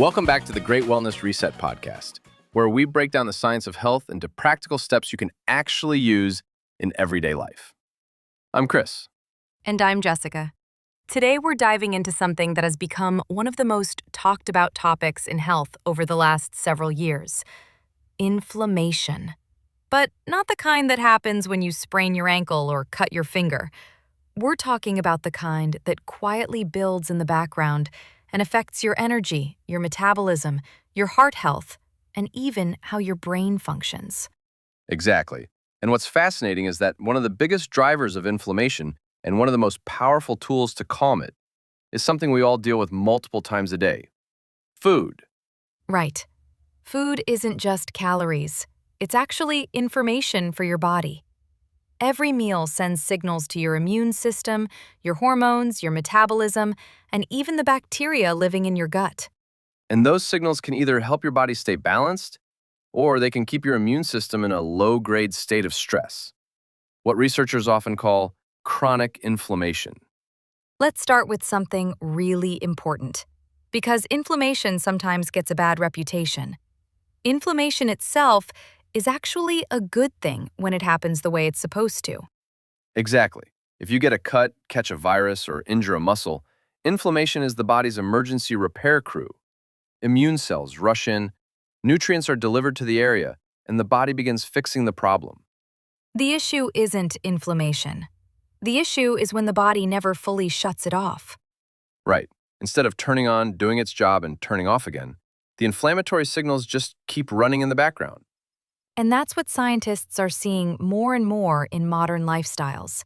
Welcome back to the Great Wellness Reset podcast, where we break down the science of health into practical steps you can actually use in everyday life. I'm Chris. And I'm Jessica. Today we're diving into something that has become one of the most talked about topics in health over the last several years: inflammation. But not the kind that happens when you sprain your ankle or cut your finger. We're talking about the kind that quietly builds in the background and affects your energy, your metabolism, your heart health, and even how your brain functions. Exactly. And what's fascinating is that one of the biggest drivers of inflammation and one of the most powerful tools to calm it is something we all deal with multiple times a day: food. Right. Food isn't just calories. It's actually information for your body. Every meal sends signals to your immune system, your hormones, your metabolism, and even the bacteria living in your gut. And those signals can either help your body stay balanced, or they can keep your immune system in a low-grade state of stress, what researchers often call chronic inflammation. Let's start with something really important, because inflammation sometimes gets a bad reputation. Inflammation itself is actually a good thing when it happens the way it's supposed to. Exactly. If you get a cut, catch a virus, or injure a muscle, inflammation is the body's emergency repair crew. Immune cells rush in, nutrients are delivered to the area, and the body begins fixing the problem. The issue isn't inflammation. The issue is when the body never fully shuts it off. Right. Instead of turning on, doing its job, and turning off again, the inflammatory signals just keep running in the background. And that's what scientists are seeing more and more in modern lifestyles.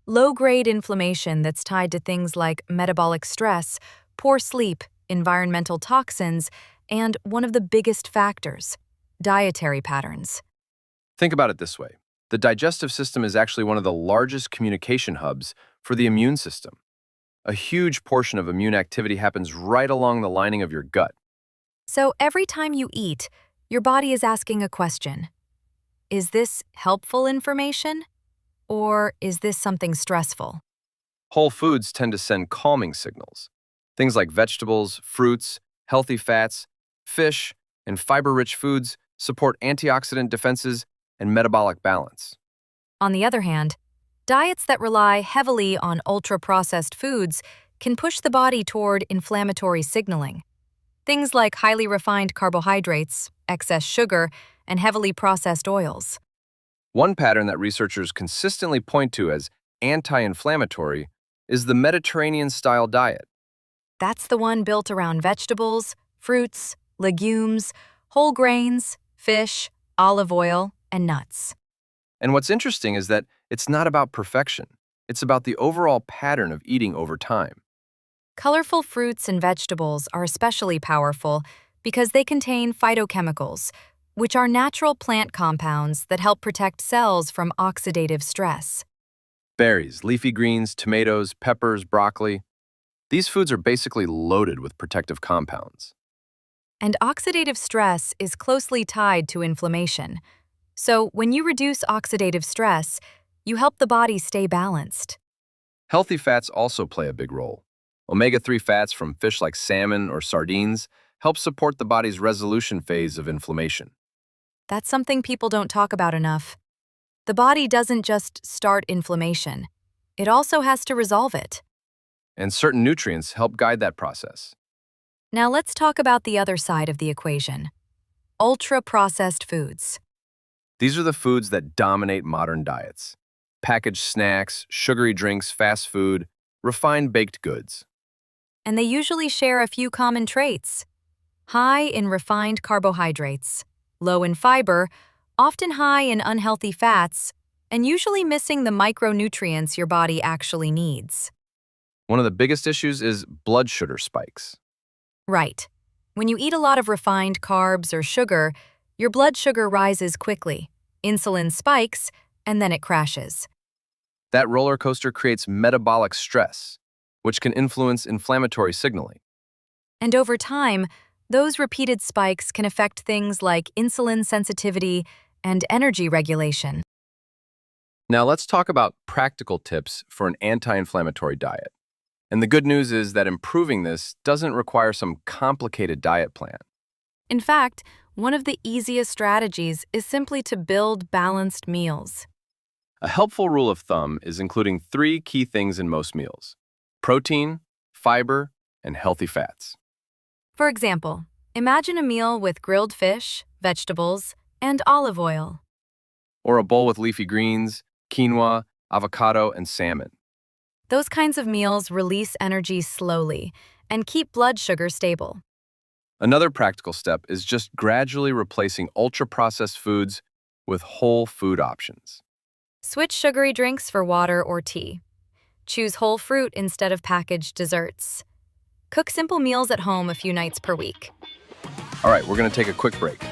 Low-grade inflammation that's tied to things like metabolic stress, poor sleep, environmental toxins, and one of the biggest factors, dietary patterns. Think about it this way. The digestive system is actually one of the largest communication hubs for the immune system. A huge portion of immune activity happens right along the lining of your gut. So every time you eat, your body is asking a question. Is this helpful information? Or is this something stressful? Whole foods tend to send calming signals. Things like vegetables, fruits, healthy fats, fish, and fiber-rich foods support antioxidant defenses and metabolic balance. On the other hand, diets that rely heavily on ultra-processed foods can push the body toward inflammatory signaling. Things like highly refined carbohydrates, excess sugar, and heavily processed oils. One pattern that researchers consistently point to as anti-inflammatory is the Mediterranean-style diet. That's the one built around vegetables, fruits, legumes, whole grains, fish, olive oil, and nuts. And what's interesting is that it's not about perfection. It's about the overall pattern of eating over time. Colorful fruits and vegetables are especially powerful because they contain phytochemicals, which are natural plant compounds that help protect cells from oxidative stress. Berries, leafy greens, tomatoes, peppers, broccoli. These foods are basically loaded with protective compounds. And oxidative stress is closely tied to inflammation. So when you reduce oxidative stress, you help the body stay balanced. Healthy fats also play a big role. Omega-3 fats from fish like salmon or sardines help support the body's resolution phase of inflammation. That's something people don't talk about enough. The body doesn't just start inflammation. It also has to resolve it. And certain nutrients help guide that process. Now let's talk about the other side of the equation: ultra-processed foods. These are the foods that dominate modern diets: packaged snacks, sugary drinks, fast food, refined baked goods. And they usually share a few common traits: high in refined carbohydrates, low in fiber, often high in unhealthy fats, and usually missing the micronutrients your body actually needs. One of the biggest issues is blood sugar spikes. Right. When you eat a lot of refined carbs or sugar, your blood sugar rises quickly, insulin spikes, and then it crashes. That roller coaster creates metabolic stress, which can influence inflammatory signaling. And over time, those repeated spikes can affect things like insulin sensitivity and energy regulation. Now let's talk about practical tips for an anti-inflammatory diet. And the good news is that improving this doesn't require some complicated diet plan. In fact, one of the easiest strategies is simply to build balanced meals. A helpful rule of thumb is including 3 key things in most meals: protein, fiber, and healthy fats. For example, imagine a meal with grilled fish, vegetables, and olive oil. Or a bowl with leafy greens, quinoa, avocado, and salmon. Those kinds of meals release energy slowly and keep blood sugar stable. Another practical step is just gradually replacing ultra-processed foods with whole food options. Switch sugary drinks for water or tea. Choose whole fruit instead of packaged desserts. Cook simple meals at home a few nights per week. All right, we're going to take a quick break.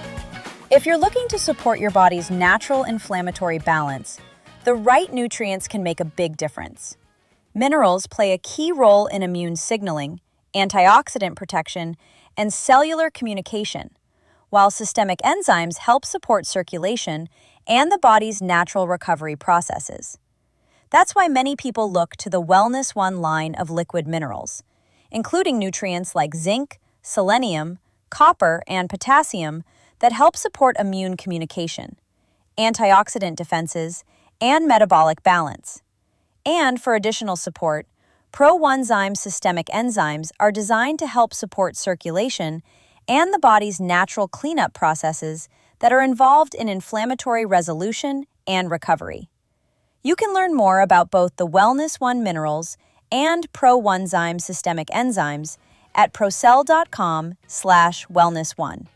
If you're looking to support your body's natural inflammatory balance, the right nutrients can make a big difference. Minerals play a key role in immune signaling, antioxidant protection, and cellular communication, while systemic enzymes help support circulation and the body's natural recovery processes. That's why many people look to the WellnessOne line of liquid minerals, including nutrients like zinc, selenium, copper, and potassium that help support immune communication, antioxidant defenses, and metabolic balance. And for additional support, ProOneZyme systemic enzymes are designed to help support circulation and the body's natural cleanup processes that are involved in inflammatory resolution and recovery. You can learn more about both the WellnessOne minerals and ProOneZyme systemic enzymes at procell.com/wellnessone,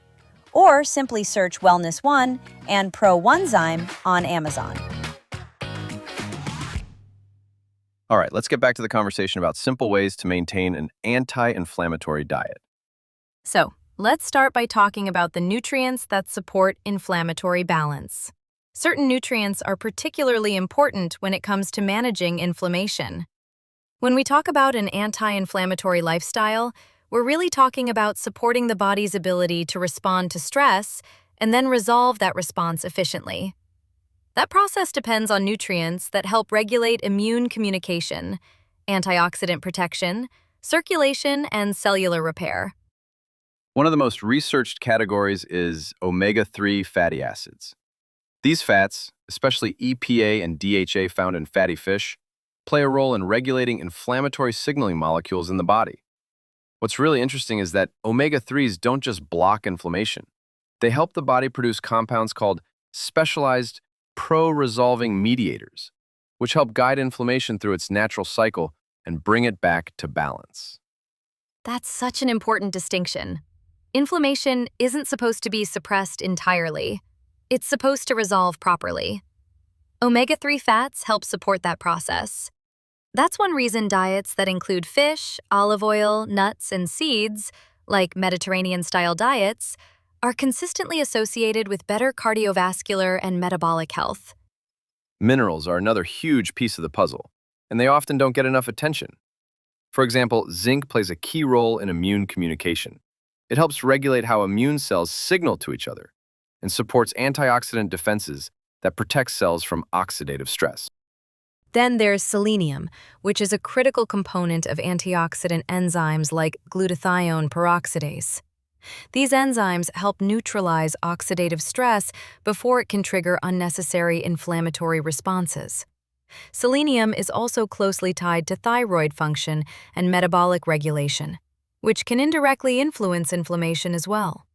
or simply search WellnessOne and ProOneZyme on Amazon. All right, let's get back to the conversation about simple ways to maintain an anti-inflammatory diet. So, let's start by talking about the nutrients that support inflammatory balance. Certain nutrients are particularly important when it comes to managing inflammation. When we talk about an anti-inflammatory lifestyle, we're really talking about supporting the body's ability to respond to stress and then resolve that response efficiently. That process depends on nutrients that help regulate immune communication, antioxidant protection, circulation, and cellular repair. One of the most researched categories is omega-3 fatty acids. These fats, especially EPA and DHA found in fatty fish, play a role in regulating inflammatory signaling molecules in the body. What's really interesting is that omega-3s don't just block inflammation. They help the body produce compounds called specialized pro-resolving mediators, which help guide inflammation through its natural cycle and bring it back to balance. That's such an important distinction. Inflammation isn't supposed to be suppressed entirely. It's supposed to resolve properly. Omega-3 fats help support that process. That's one reason diets that include fish, olive oil, nuts, and seeds, like Mediterranean-style diets, are consistently associated with better cardiovascular and metabolic health. Minerals are another huge piece of the puzzle, and they often don't get enough attention. For example, zinc plays a key role in immune communication. It helps regulate how immune cells signal to each other and supports antioxidant defenses that protect cells from oxidative stress. Then there's selenium, which is a critical component of antioxidant enzymes like glutathione peroxidase. These enzymes help neutralize oxidative stress before it can trigger unnecessary inflammatory responses. Selenium is also closely tied to thyroid function and metabolic regulation, which can indirectly influence inflammation as well.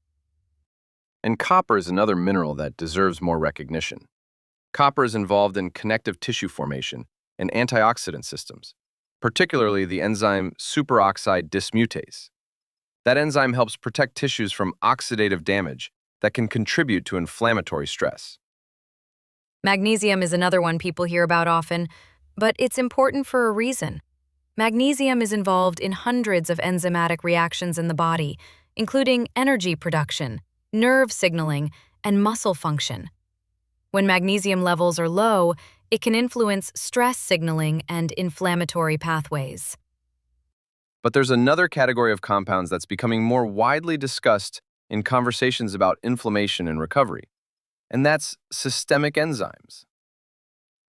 And copper is another mineral that deserves more recognition. Copper is involved in connective tissue formation and antioxidant systems, particularly the enzyme superoxide dismutase. That enzyme helps protect tissues from oxidative damage that can contribute to inflammatory stress. Magnesium is another one people hear about often, but it's important for a reason. Magnesium is involved in hundreds of enzymatic reactions in the body, including energy production, nerve signaling, and muscle function. When magnesium levels are low, it can influence stress signaling and inflammatory pathways. But there's another category of compounds that's becoming more widely discussed in conversations about inflammation and recovery, and that's systemic enzymes.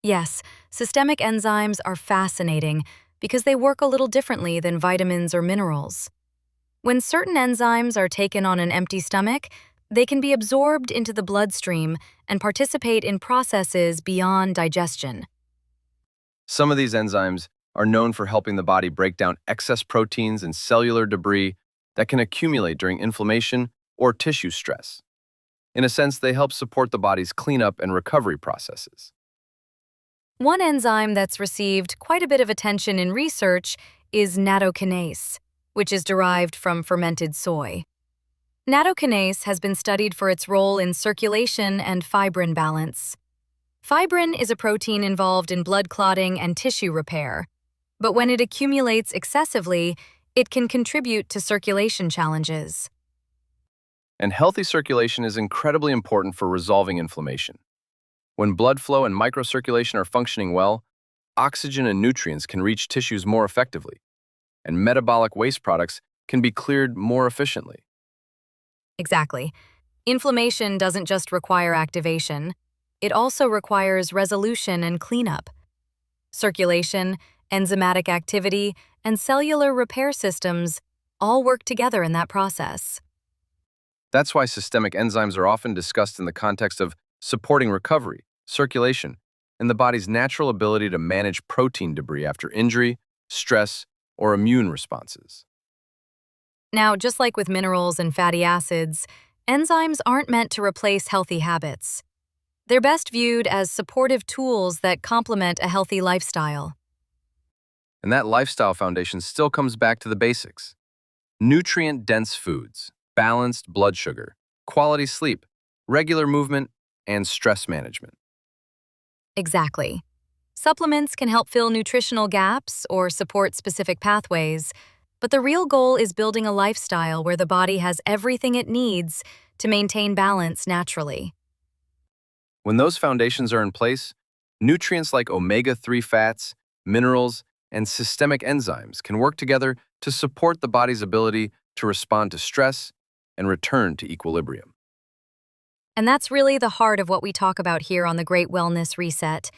Yes, systemic enzymes are fascinating because they work a little differently than vitamins or minerals. When certain enzymes are taken on an empty stomach, they can be absorbed into the bloodstream and participate in processes beyond digestion. Some of these enzymes are known for helping the body break down excess proteins and cellular debris that can accumulate during inflammation or tissue stress. In a sense, they help support the body's cleanup and recovery processes. One enzyme that's received quite a bit of attention in research is nattokinase, which is derived from fermented soy. Nattokinase has been studied for its role in circulation and fibrin balance. Fibrin is a protein involved in blood clotting and tissue repair, but when it accumulates excessively, it can contribute to circulation challenges. And healthy circulation is incredibly important for resolving inflammation. When blood flow and microcirculation are functioning well, oxygen and nutrients can reach tissues more effectively, and metabolic waste products can be cleared more efficiently. Exactly. Inflammation doesn't just require activation, it also requires resolution and cleanup. Circulation, enzymatic activity, and cellular repair systems all work together in that process. That's why systemic enzymes are often discussed in the context of supporting recovery, circulation, and the body's natural ability to manage protein debris after injury, stress, or immune responses. Now, just like with minerals and fatty acids, enzymes aren't meant to replace healthy habits. They're best viewed as supportive tools that complement a healthy lifestyle. And that lifestyle foundation still comes back to the basics. Nutrient-dense foods, balanced blood sugar, quality sleep, regular movement, and stress management. Exactly. Supplements can help fill nutritional gaps or support specific pathways, but the real goal is building a lifestyle where the body has everything it needs to maintain balance naturally. When those foundations are in place, nutrients like omega-3 fats, minerals, and systemic enzymes can work together to support the body's ability to respond to stress and return to equilibrium. And that's really the heart of what we talk about here on the Great Wellness Reset,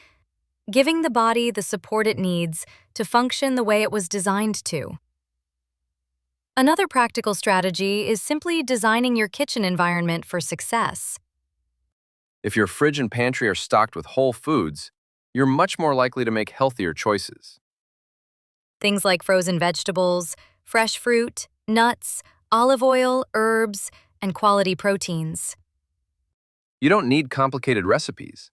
giving the body the support it needs to function the way it was designed to. Another practical strategy is simply designing your kitchen environment for success. If your fridge and pantry are stocked with whole foods, you're much more likely to make healthier choices. Things like frozen vegetables, fresh fruit, nuts, olive oil, herbs, and quality proteins. You don't need complicated recipes.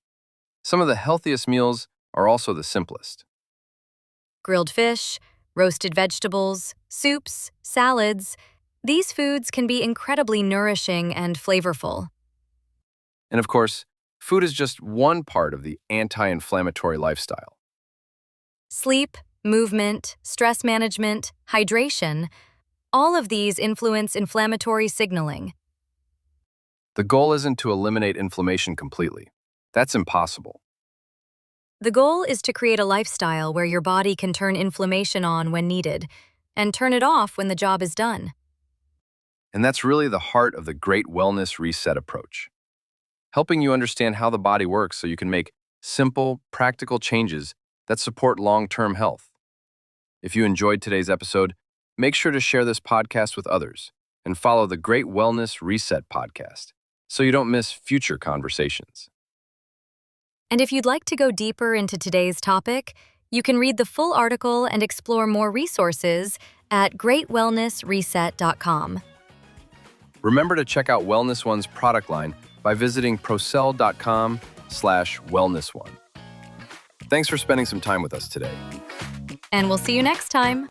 Some of the healthiest meals are also the simplest. Grilled fish, roasted vegetables, soups, salads, these foods can be incredibly nourishing and flavorful. And of course, food is just one part of the anti-inflammatory lifestyle. Sleep, movement, stress management, hydration, all of these influence inflammatory signaling. The goal isn't to eliminate inflammation completely. That's impossible. The goal is to create a lifestyle where your body can turn inflammation on when needed and turn it off when the job is done. And that's really the heart of the Great Wellness Reset approach, helping you understand how the body works so you can make simple, practical changes that support long-term health. If you enjoyed today's episode, make sure to share this podcast with others and follow the Great Wellness Reset podcast so you don't miss future conversations. And if you'd like to go deeper into today's topic, you can read the full article and explore more resources at greatwellnessreset.com. Remember to check out WellnessOne's product line by visiting procell.com/wellnessone. Thanks for spending some time with us today. And we'll see you next time.